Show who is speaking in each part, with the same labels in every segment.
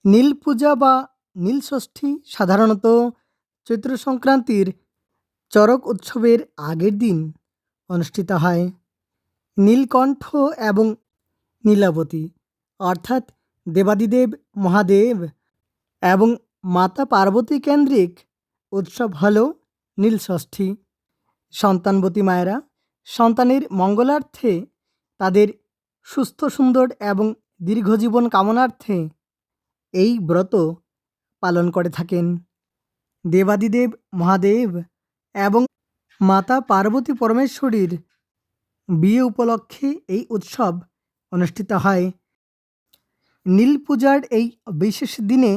Speaker 1: নীল পূজা বা নীল ষষ্ঠী সাধারণত চৈত্র সংক্রান্তির চড়ক উৎসবের আগের দিন অনুষ্ঠিত হয়। নীলকণ্ঠ এবং নীলাবতী অর্থাৎ দেবাদিদেব মহাদেব এবং মাতা পার্বতী কেন্দ্রিক উৎসব হল নীলষষ্ঠী। সন্তানবতী মায়েরা সন্তানের মঙ্গলার্থে, তাদের সুস্থ সুন্দর এবং দীর্ঘজীবন কামনার্থে এই ব্রত পালন করে থাকেন। দেবাদিদেব মহাদেব এবং মাতা পার্বতী পরমেশ্বরীর বিয়ে উপলক্ষে এই উৎসব অনুষ্ঠিত হয়। নীল পূজার এই বিশেষ দিনে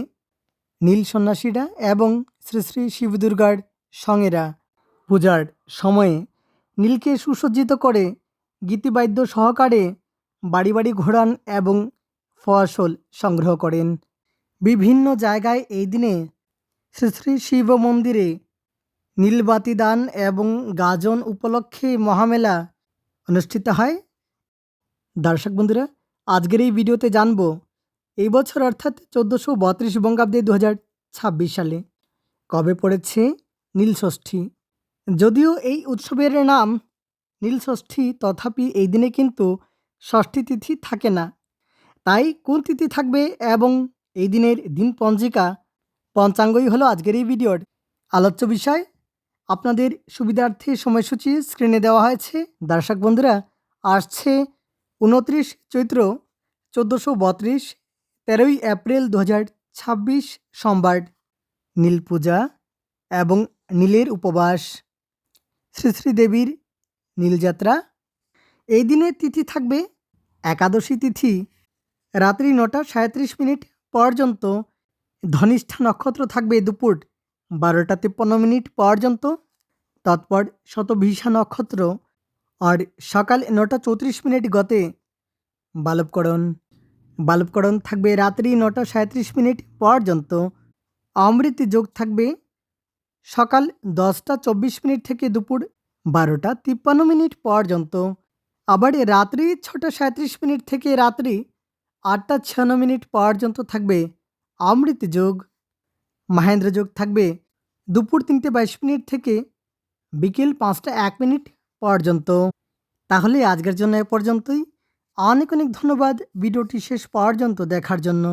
Speaker 1: নীল সন্ন্যাসীরা এবং শ্রী শ্রী শিব দুর্গার সঙ্গেরা পূজার সময়ে নীলকে সুসজ্জিত করে গীতিবাদ্য সহকারে বাড়ি বাড়ি ঘোরান এবং ফসল সংগ্রহ করেন। বিভিন্ন জায়গায় এই দিনে শ্রী শ্রী শিব মন্দিরে নীলবাতি দান এবং গাজন উপলক্ষে মহামেলা অনুষ্ঠিত হয়। দর্শক বন্ধুরা, আজকের এই ভিডিওতে জানব এই বছর অর্থাৎ 1432 বঙ্গাব্দে 2026 সালে কবে পড়েছে নীলষষ্ঠী। যদিও এই উৎসবের নাম নীলষষ্ঠী, তথাপি এই দিনে কিন্তু ষষ্ঠী তিথি থাকে না। তাই কোন তিথি থাকবে এবং এই দিনের দিন পঞ্জিকা পঞ্চাঙ্গই হলো আজকের এই ভিডিওর আলোচ্য বিষয়। আপনাদের সুবিধার্থে সময়সূচি স্ক্রিনে দেওয়া হয়েছে। দর্শক বন্ধুরা, আসছে 29 চৈত্র 1432, 13ই এপ্রিল 2026 সোমবার, নীল পূজা এবং নীলের উপবাস, শ্রী শ্রী দেবীর নীলযাত্রা। এই দিনে তিথি থাকবে একাদশী তিথি, রাত্রি 9টা 37 পর্যন্ত। ধনিষ্ঠা নক্ষত্র থাকবে দুপুর 12টা 53 পর্যন্ত। তৎপর শতভিষা নক্ষত্র আর সকাল 9টা 34 গতে বালবকরণ থাকবে রাত্রি 9টা 37 পর্যন্ত। অমৃত যোগ থাকবে সকাল 10টা 24 থেকে দুপুর 12টা 53 পর্যন্ত। আবার রাত্রি 6টা 37 থেকে রাত্রি 8টা 96 পর্যন্ত থাকবে অমৃত যোগ। মহেন্দ্র যোগ থাকবে দুপুর 3টে 22 থেকে বিকেল 5টা 1 পর্যন্ত। তাহলে আজকের জন্য এ পর্যন্তই। অনেক অনেক ধন্যবাদ ভিডিওটি শেষ পর্যন্ত দেখার জন্য।